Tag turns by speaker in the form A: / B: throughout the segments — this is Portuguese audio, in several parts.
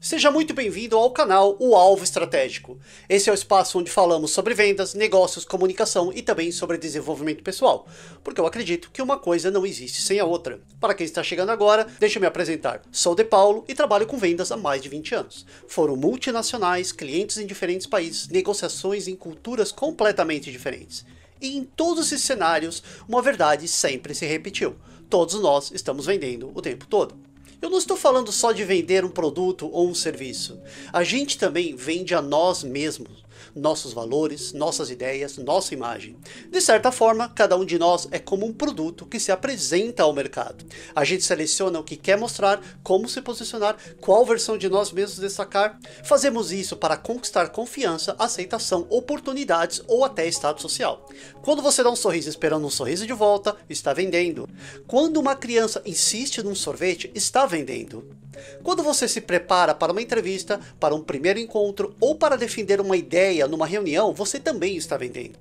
A: Seja muito bem-vindo ao canal O Alvo Estratégico. Esse é o espaço onde falamos sobre vendas, negócios, comunicação e também sobre desenvolvimento pessoal, porque eu acredito que uma coisa não existe sem a outra. Para quem está chegando agora, deixa eu me apresentar. Sou De Paulo e trabalho com vendas há mais de 20 anos. Foram multinacionais, clientes em diferentes países, negociações em culturas completamente diferentes. E em todos esses cenários, uma verdade sempre se repetiu. Todos nós estamos vendendo o tempo todo. Eu não estou falando só de vender um produto ou um serviço. A gente também vende a nós mesmos, nossos valores, nossas ideias, nossa imagem. De certa forma, cada um de nós é como um produto que se apresenta ao mercado. A gente seleciona o que quer mostrar, como se posicionar, qual versão de nós mesmos destacar. Fazemos isso para conquistar confiança, aceitação, oportunidades ou até status social. Quando você dá um sorriso esperando um sorriso de volta, está vendendo. Quando uma criança insiste num sorvete, está vendendo. Quando você se prepara para uma entrevista, para um primeiro encontro ou para defender uma ideia numa reunião, você também está vendendo.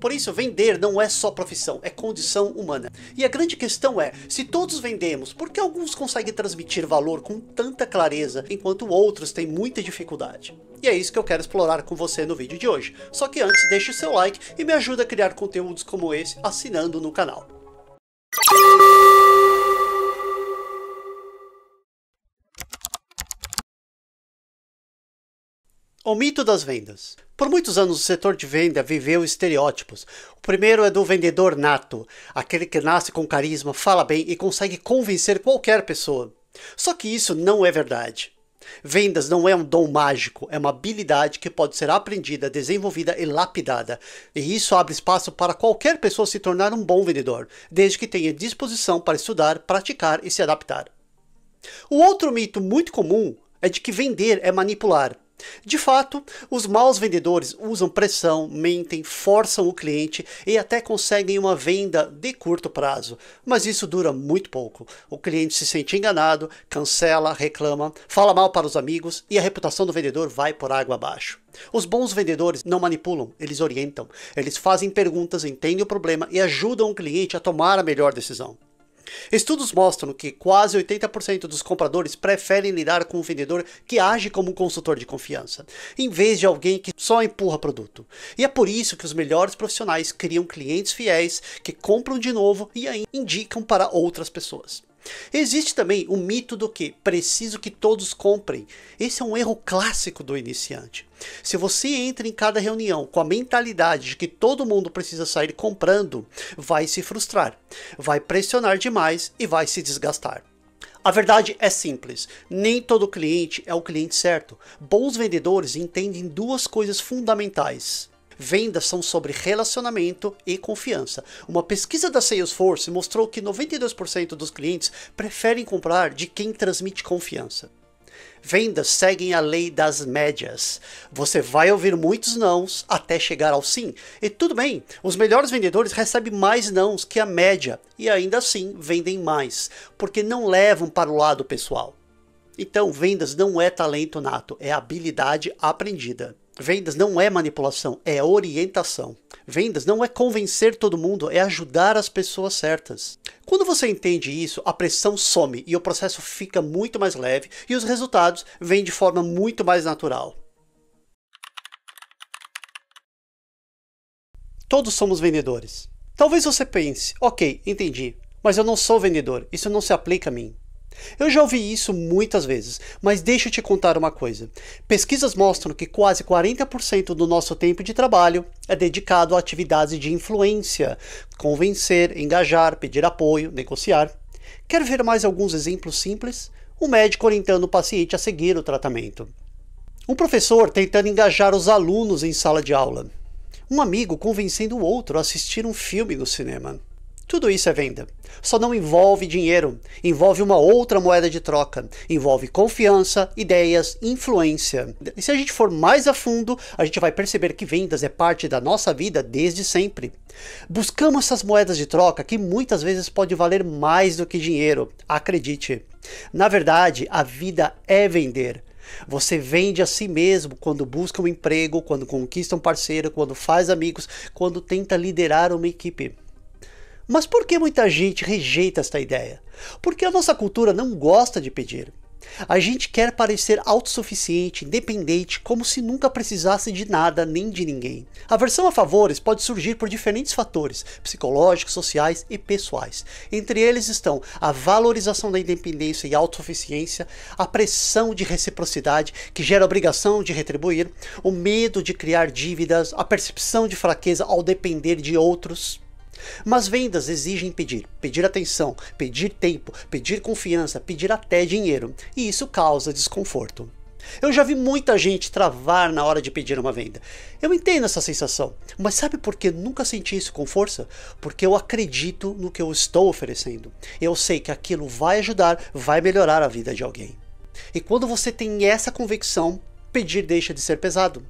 A: Por isso, vender não é só profissão, é condição humana. E a grande questão é, se todos vendemos, por que alguns conseguem transmitir valor com tanta clareza, enquanto outros têm muita dificuldade? E é isso que eu quero explorar com você no vídeo de hoje. Só que antes, deixe o seu like e me ajude a criar conteúdos como esse assinando no canal. O mito das vendas. Por muitos anos o setor de venda viveu estereótipos. O primeiro é do vendedor nato, aquele que nasce com carisma, fala bem e consegue convencer qualquer pessoa. Só que isso não é verdade. Vendas não é um dom mágico, é uma habilidade que pode ser aprendida, desenvolvida e lapidada. E isso abre espaço para qualquer pessoa se tornar um bom vendedor, desde que tenha disposição para estudar, praticar e se adaptar. O outro mito muito comum é de que vender é manipular. De fato, os maus vendedores usam pressão, mentem, forçam o cliente e até conseguem uma venda de curto prazo. Mas isso dura muito pouco. O cliente se sente enganado, cancela, reclama, fala mal para os amigos e a reputação do vendedor vai por água abaixo. Os bons vendedores não manipulam, eles orientam. Eles fazem perguntas, entendem o problema e ajudam o cliente a tomar a melhor decisão. Estudos mostram que quase 80% dos compradores preferem lidar com um vendedor que age como um consultor de confiança, em vez de alguém que só empurra produto. E é por isso que os melhores profissionais criam clientes fiéis que compram de novo e ainda indicam para outras pessoas. Existe também o mito do que preciso que todos comprem. Esse é um erro clássico do iniciante. Se você entra em cada reunião com a mentalidade de que todo mundo precisa sair comprando, vai se frustrar, vai pressionar demais e vai se desgastar. A verdade é simples, nem todo cliente é o cliente certo. Bons vendedores entendem duas coisas fundamentais. Vendas são sobre relacionamento e confiança. Uma pesquisa da Salesforce mostrou que 92% dos clientes preferem comprar de quem transmite confiança. Vendas seguem a lei das médias. Você vai ouvir muitos nãos até chegar ao sim. E tudo bem, os melhores vendedores recebem mais nãos que a média e ainda assim vendem mais, porque não levam para o lado pessoal. Então, vendas não é talento nato, é habilidade aprendida. Vendas não é manipulação, é orientação. Vendas não é convencer todo mundo, é ajudar as pessoas certas. Quando você entende isso, a pressão some e o processo fica muito mais leve e os resultados vêm de forma muito mais natural. Todos somos vendedores. Talvez você pense, ok, entendi, mas eu não sou vendedor, isso não se aplica a mim. Eu já ouvi isso muitas vezes, mas deixa eu te contar uma coisa. Pesquisas mostram que quase 40% do nosso tempo de trabalho é dedicado a atividades de influência, convencer, engajar, pedir apoio, negociar. Quer ver mais alguns exemplos simples? Um médico orientando o paciente a seguir o tratamento. Um professor tentando engajar os alunos em sala de aula. Um amigo convencendo o outro a assistir um filme no cinema. Tudo isso é venda. Só não envolve dinheiro, envolve uma outra moeda de troca, envolve confiança, ideias, influência. E se a gente for mais a fundo, a gente vai perceber que vendas é parte da nossa vida desde sempre. Buscamos essas moedas de troca que muitas vezes pode valer mais do que dinheiro, acredite. Na verdade, a vida é vender. Você vende a si mesmo quando busca um emprego, quando conquista um parceiro, quando faz amigos, quando tenta liderar uma equipe. Mas por que muita gente rejeita esta ideia? Porque a nossa cultura não gosta de pedir. A gente quer parecer autossuficiente, independente, como se nunca precisasse de nada nem de ninguém. A aversão a favores pode surgir por diferentes fatores, psicológicos, sociais e pessoais. Entre eles estão a valorização da independência e autossuficiência, a pressão de reciprocidade, que gera a obrigação de retribuir, o medo de criar dívidas, a percepção de fraqueza ao depender de outros. Mas vendas exigem pedir atenção, pedir tempo, pedir confiança, pedir até dinheiro, e isso causa desconforto. Eu já vi muita gente travar na hora de pedir uma venda. Eu entendo essa sensação, mas sabe por que nunca senti isso com força? Porque eu acredito no que eu estou oferecendo. Eu sei que aquilo vai ajudar, vai melhorar a vida de alguém. E quando você tem essa convicção, pedir deixa de ser pesado.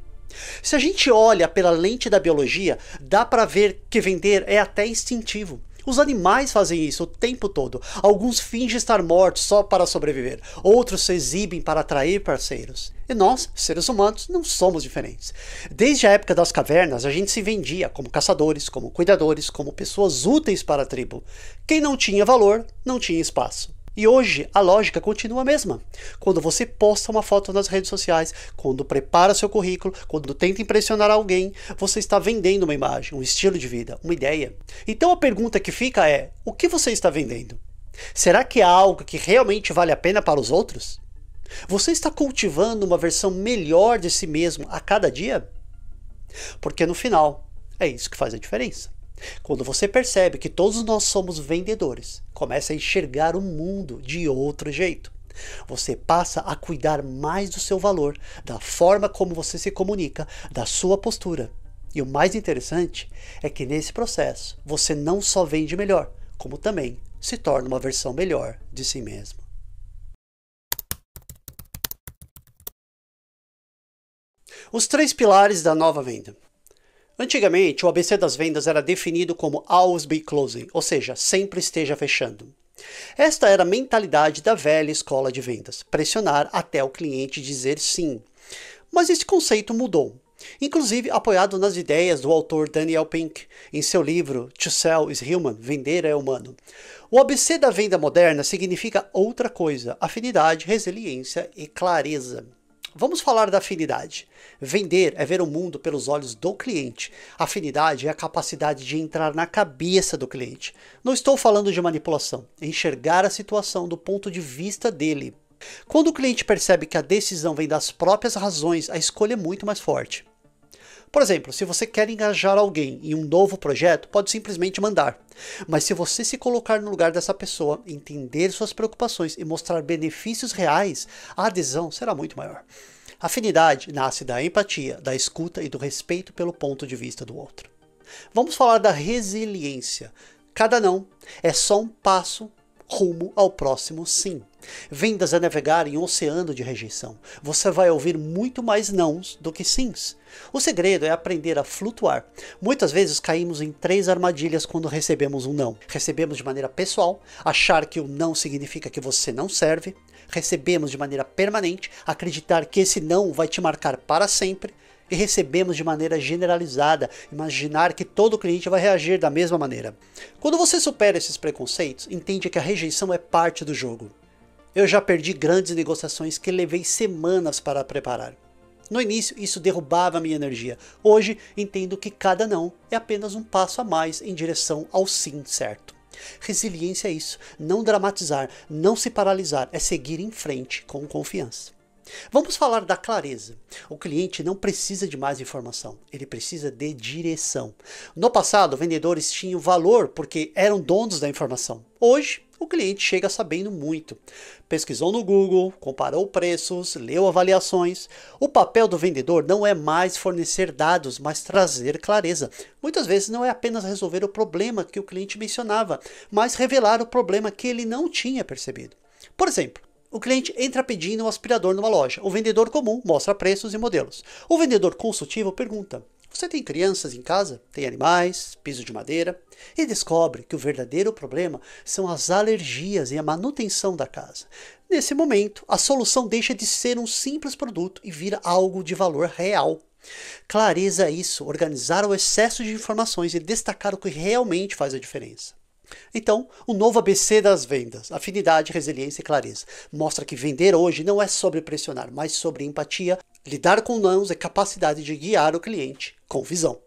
A: Se a gente olha pela lente da biologia, dá para ver que vender é até instintivo. Os animais fazem isso o tempo todo. Alguns fingem estar mortos só para sobreviver. Outros se exibem para atrair parceiros. E nós, seres humanos, não somos diferentes. Desde a época das cavernas, a gente se vendia como caçadores, como cuidadores, como pessoas úteis para a tribo. Quem não tinha valor, não tinha espaço. E hoje a lógica continua a mesma. Quando você posta uma foto nas redes sociais, quando prepara seu currículo, quando tenta impressionar alguém, você está vendendo uma imagem, um estilo de vida, uma ideia. Então a pergunta que fica é: o que você está vendendo? Será que é algo que realmente vale a pena para os outros? Você está cultivando uma versão melhor de si mesmo a cada dia? Porque no final, é isso que faz a diferença. Quando você percebe que todos nós somos vendedores, começa a enxergar o mundo de outro jeito. Você passa a cuidar mais do seu valor, da forma como você se comunica, da sua postura. E o mais interessante é que nesse processo você não só vende melhor, como também se torna uma versão melhor de si mesmo. Os 3 pilares da nova venda. Antigamente, o ABC das vendas era definido como always be closing, ou seja, sempre esteja fechando. Esta era a mentalidade da velha escola de vendas, pressionar até o cliente dizer sim. Mas esse conceito mudou, inclusive apoiado nas ideias do autor Daniel Pink, em seu livro To Sell is Human, Vender é Humano. O ABC da venda moderna significa outra coisa: afinidade, resiliência e clareza. Vamos falar da afinidade. Vender é ver o mundo pelos olhos do cliente. Afinidade é a capacidade de entrar na cabeça do cliente. Não estou falando de manipulação, é enxergar a situação do ponto de vista dele. Quando o cliente percebe que a decisão vem das próprias razões, a escolha é muito mais forte. Por exemplo, se você quer engajar alguém em um novo projeto, pode simplesmente mandar. Mas se você se colocar no lugar dessa pessoa, entender suas preocupações e mostrar benefícios reais, a adesão será muito maior. A afinidade nasce da empatia, da escuta e do respeito pelo ponto de vista do outro. Vamos falar da resiliência. Cada não é só um passo rumo ao próximo sim. Vendas é navegar em um oceano de rejeição. Você vai ouvir muito mais nãos do que sims. O segredo é aprender a flutuar. Muitas vezes caímos em 3 armadilhas quando recebemos um não. Recebemos de maneira pessoal, achar que o não significa que você não serve. Recebemos de maneira permanente, acreditar que esse não vai te marcar para sempre. E recebemos de maneira generalizada, imaginar que todo cliente vai reagir da mesma maneira. Quando você supera esses preconceitos, entende que a rejeição é parte do jogo. Eu já perdi grandes negociações que levei semanas para preparar. No início, isso derrubava a minha energia. Hoje, entendo que cada não é apenas um passo a mais em direção ao sim certo. Resiliência é isso, não dramatizar, não se paralisar, é seguir em frente com confiança. Vamos falar da clareza. O cliente não precisa de mais informação, ele precisa de direção. No passado, vendedores tinham valor porque eram donos da informação. Hoje, o cliente chega sabendo muito. Pesquisou no Google, comparou preços, leu avaliações. O papel do vendedor não é mais fornecer dados, mas trazer clareza. Muitas vezes não é apenas resolver o problema que o cliente mencionava, mas revelar o problema que ele não tinha percebido. Por exemplo, o cliente entra pedindo um aspirador numa loja. O vendedor comum mostra preços e modelos. O vendedor consultivo pergunta: você tem crianças em casa? Tem animais? Piso de madeira? E descobre que o verdadeiro problema são as alergias e a manutenção da casa. Nesse momento, a solução deixa de ser um simples produto e vira algo de valor real. Clareza é isso, organizar o excesso de informações e destacar o que realmente faz a diferença. Então, o novo ABC das vendas, afinidade, resiliência e clareza, mostra que vender hoje não é sobre pressionar, mas sobre empatia, lidar com nãos e capacidade de guiar o cliente com visão.